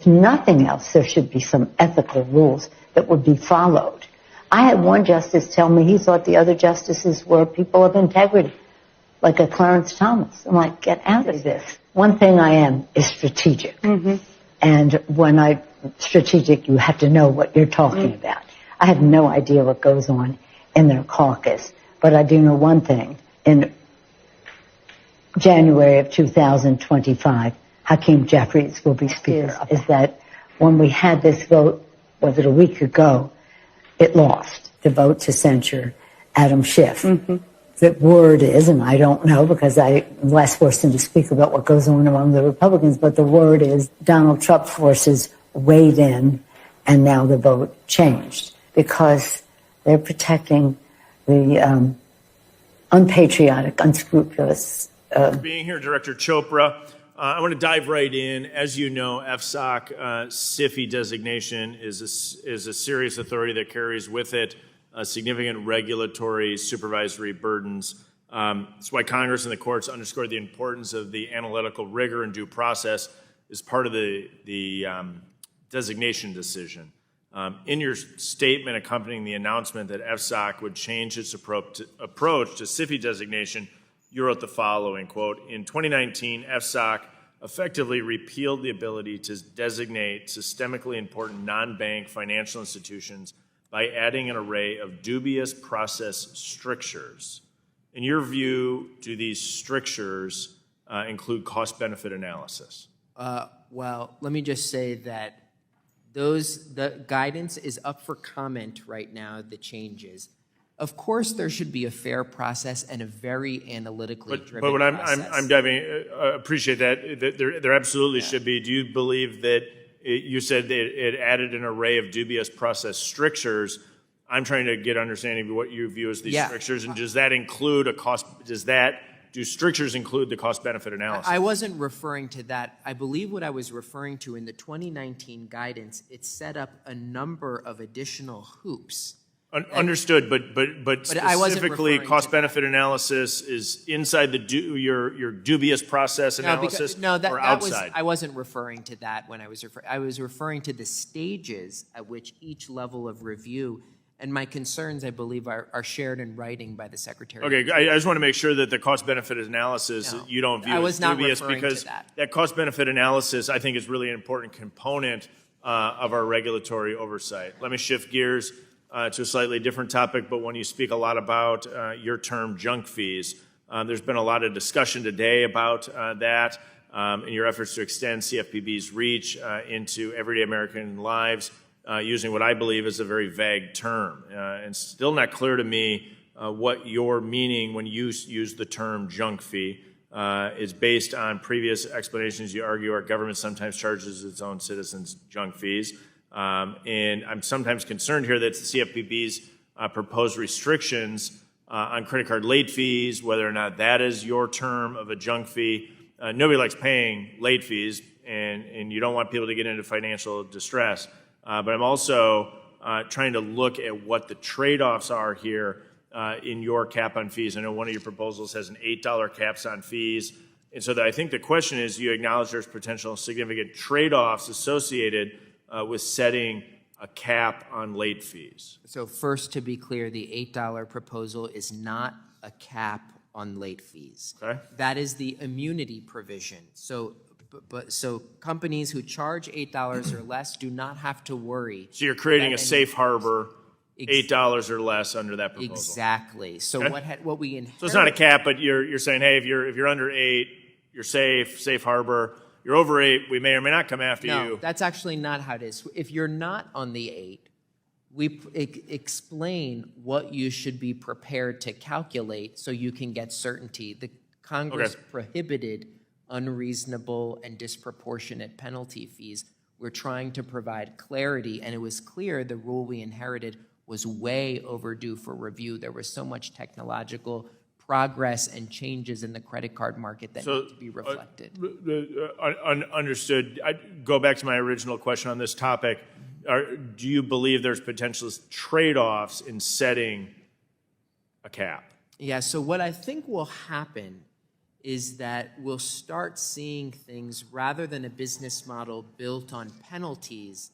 If nothing else, there should be some ethical rules that would be followed. I had one justice tell me he thought the other justices were people of integrity, like a Clarence Thomas. I'm like, get out of this. One thing I am is strategic. Mm-hmm. And when strategic, you have to know what you're talking about. I have no idea what goes on in their caucus, but I do know one thing. In January of 2025, Hakeem Jeffries will be Speaker. Is that when we had this vote, was it a week ago, it lost the vote to censure Adam Schiff. Mm-hmm. The word is, and I don't know because I'm less forced to speak about what goes on among the Republicans, but the word is Donald Trump forces weighed in, and now the vote changed because they're protecting the unpatriotic, unscrupulous. Being here, Director Chopra, I want to dive right in. As you know, FSOC SIFI designation is a serious authority that carries with it significant regulatory supervisory burdens. That's why Congress and the courts underscored the importance of the analytical rigor and due process as part of the designation decision. In your statement accompanying the announcement that FSOC would change its approach to SIFI designation, you wrote the following, quote, in 2019, FSOC effectively repealed the ability to designate systemically important non-bank financial institutions by adding an array of dubious process strictures. In your view, do these strictures include cost-benefit analysis? Well, let me just say that the guidance is up for comment right now, the changes. Of course, there should be a fair process and a very analytically driven but when process. I'm diving, appreciate that. There absolutely should be. Do you believe that you said that it added an array of dubious process strictures? I'm trying to get understanding of what you view as these strictures, and does that include a cost? Do strictures include the cost-benefit analysis? I wasn't referring to that. I believe what I was referring to in the 2019 guidance, it set up a number of additional hoops. Understood, but specifically, cost-benefit analysis is inside your dubious process analysis or outside? I wasn't referring to that when I was referring. I was referring to the stages at which each level of review, and my concerns, I believe, are shared in writing by the Secretary. Okay, I just want to make sure that the cost-benefit analysis you don't view as dubious, because that cost-benefit analysis, I think, is really an important component of our regulatory oversight. Let me shift gears to a slightly different topic, but when you speak a lot about your term junk fees, there's been a lot of discussion today about that in your efforts to extend CFPB's reach into everyday American lives using what I believe is a very vague term. And still not clear to me what your meaning when you use the term junk fee is based on previous explanations. You argue our government sometimes charges its own citizens junk fees. And I'm sometimes concerned here that the CFPB's proposed restrictions on credit card late fees, whether or not that is your term of a junk fee. Nobody likes paying late fees, and you don't want people to get into financial distress. But I'm also trying to look at what the trade-offs are here in your cap on fees. I know one of your proposals has an $8 caps on fees. And so I think the question is, you acknowledge there's potential significant trade-offs associated with setting a cap on late fees. So first, to be clear, the $8 proposal is not a cap on late fees. Okay. That is the immunity provision. So companies who charge $8 or less do not have to worry. So you're creating a safe harbor, $8 or less under that proposal. Exactly. So what we inherit. So it's not a cap, but you're saying, hey, if you're under 8, you're safe harbor. You're over 8, we may or may not come after you. No, that's actually not how it is. If you're not on the 8, we explain what you should be prepared to calculate so you can get certainty. The Congress prohibited unreasonable and disproportionate penalty fees. We're trying to provide clarity, and it was clear the rule we inherited was way overdue for review. There was so much technological progress and changes in the credit card market that need to be reflected. Understood. I'd go back to my original question on this topic. Do you believe there's potential trade-offs in setting a cap? Yeah, so what I think will happen is that we'll start seeing things, rather than a business model built on penalties,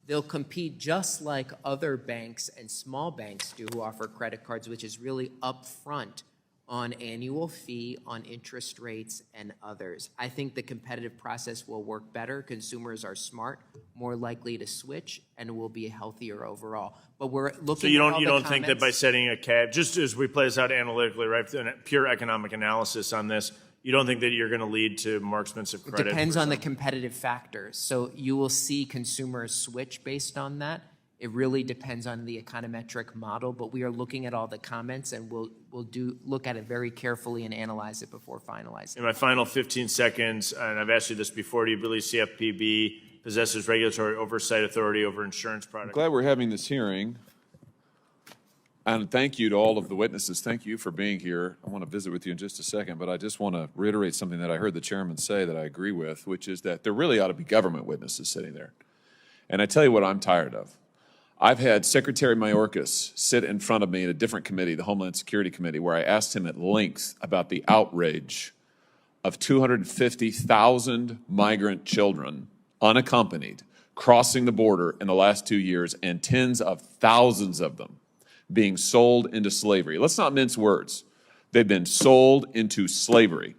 they'll compete just like other banks and small banks do who offer credit cards, which is really upfront on annual fee, on interest rates, and others. I think the competitive process will work better. Consumers are smart, more likely to switch, and will be healthier overall. But we're looking. So you don't think that by setting a cap, just as we play this out analytically, right, pure economic analysis on this, you don't think that you're going to lead to more expensive credit? It depends on the competitive factors. So you will see consumers switch based on that. It really depends on the econometric model, but we are looking at all the comments, and we'll look at it very carefully and analyze it before finalizing. In my final 15 seconds, and I've asked you this before, do you believe CFPB possesses regulatory oversight authority over insurance products? I'm glad we're having this hearing. And thank you to all of the witnesses. Thank you for being here. I want to visit with you in just a second, but I just want to reiterate something that I heard the chairman say that I agree with, which is that there really ought to be government witnesses sitting there. And I tell you what I'm tired of. I've had Secretary Mayorkas sit in front of me in a different committee, the Homeland Security Committee, where I asked him at length about the outrage of 250,000 migrant children, unaccompanied, crossing the border in the last 2 years, and tens of thousands of them being sold into slavery. Let's not mince words. They've been sold into slavery.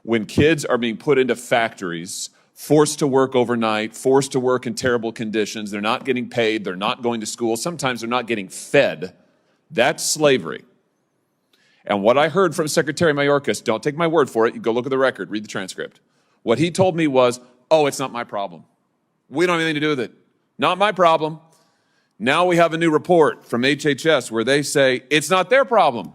When kids are being put into factories, forced to work overnight, forced to work in terrible conditions, they're not getting paid, they're not going to school, sometimes they're not getting fed, that's slavery. And what I heard from Secretary Mayorkas, don't take my word for it, you go look at the record, read the transcript. What he told me was, oh, it's not my problem. We don't have anything to do with it. Not my problem. Now we have a new report from HHS where they say it's not their problem.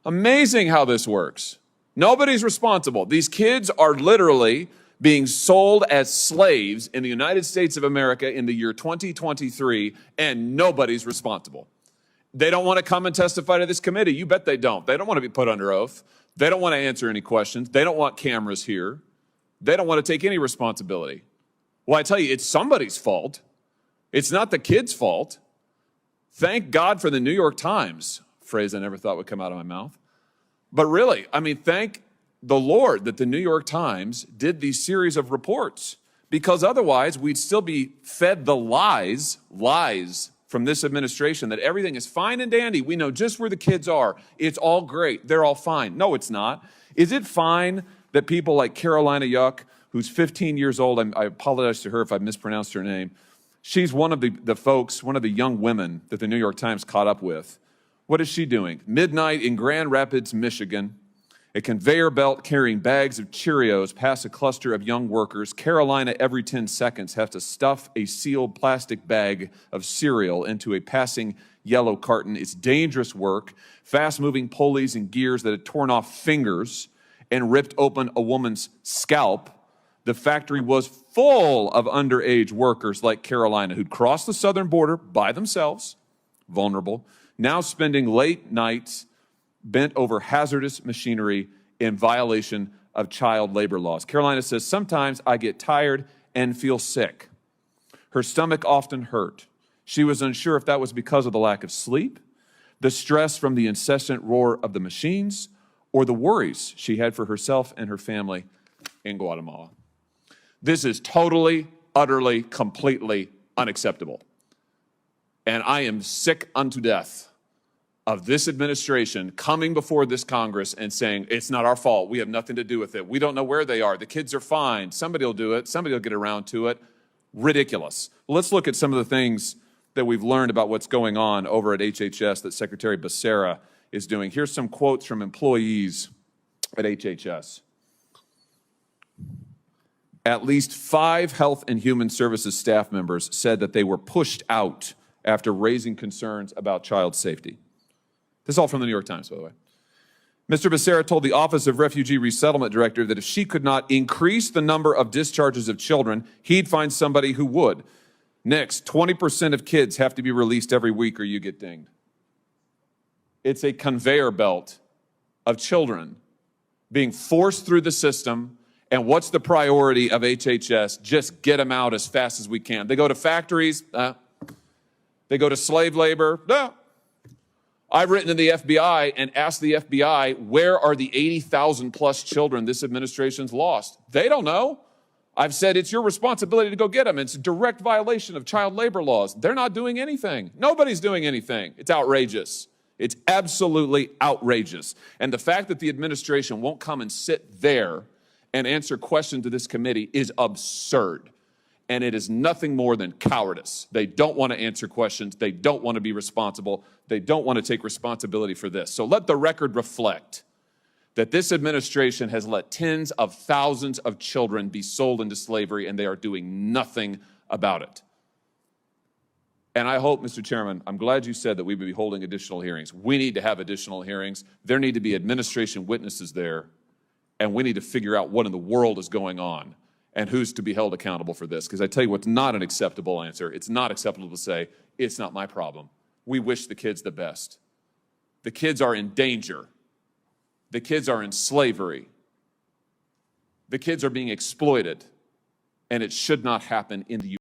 Amazing how this works. Nobody's responsible. These kids are literally being sold as slaves in the United States of America in the year 2023, and nobody's responsible. They don't want to come and testify to this committee. You bet they don't. They don't want to be put under oath. They don't want to answer any questions. They don't want cameras here. They don't want to take any responsibility. Well, I tell you, it's somebody's fault. It's not the kid's fault. Thank God for the New York Times, phrase I never thought would come out of my mouth. But really, I mean, thank the Lord that the New York Times did these series of reports, because otherwise we'd still be fed the lies from this administration that everything is fine and dandy. We know just where the kids are. It's all great. They're all fine. No, it's not. Is it fine that people like Carolina Yuck, who's 15 years old, I apologize to her if I mispronounced her name, she's one of the folks, one of the young women that the New York Times caught up with. What is she doing? Midnight in Grand Rapids, Michigan, a conveyor belt carrying bags of Cheerios past a cluster of young workers. Carolina, every 10 seconds, has to stuff a sealed plastic bag of cereal into a passing yellow carton. It's dangerous work, fast-moving pulleys and gears that had torn off fingers and ripped open a woman's scalp. The factory was full of underage workers like Carolina who'd crossed the southern border by themselves, vulnerable, now spending late nights bent over hazardous machinery in violation of child labor laws. Carolina says, sometimes I get tired and feel sick. Her stomach often hurt. She was unsure if that was because of the lack of sleep, the stress from the incessant roar of the machines, or the worries she had for herself and her family in Guatemala. This is totally, utterly, completely unacceptable. And I am sick unto death of this administration coming before this Congress and saying, it's not our fault, we have nothing to do with it, we don't know where they are, the kids are fine, somebody will do it, somebody will get around to it. Ridiculous. Well, let's look at some of the things that we've learned about what's going on over at HHS that Secretary Becerra is doing. Here's some quotes from employees at HHS. At least 5 Health and Human Services staff members said that they were pushed out after raising concerns about child safety. This is all from the New York Times, by the way. Mr. Becerra told the Office of Refugee Resettlement Director that if she could not increase the number of discharges of children, he'd find somebody who would. Next, 20% of kids have to be released every week or you get dinged. It's a conveyor belt of children being forced through the system. And what's the priority of HHS? Just get them out as fast as we can. They go to factories. They go to slave labor. I've written to the FBI and asked the FBI, where are the 80,000 plus children this administration's lost? They don't know. I've said it's your responsibility to go get them. It's a direct violation of child labor laws. They're not doing anything. Nobody's doing anything. It's outrageous. It's absolutely outrageous. And the fact that the administration won't come and sit there and answer questions to this committee is absurd. And it is nothing more than cowardice. They don't want to answer questions. They don't want to be responsible. They don't want to take responsibility for this. So let the record reflect that this administration has let tens of thousands of children be sold into slavery, and they are doing nothing about it. And I hope, Mr. Chairman, I'm glad you said that we would be holding additional hearings. We need to have additional hearings. There need to be administration witnesses there, and we need to figure out what in the world is going on and who's to be held accountable for this. Because I tell you what's not an acceptable answer. It's not acceptable to say, it's not my problem. We wish the kids the best. The kids are in danger. The kids are in slavery. The kids are being exploited, and it should not happen in the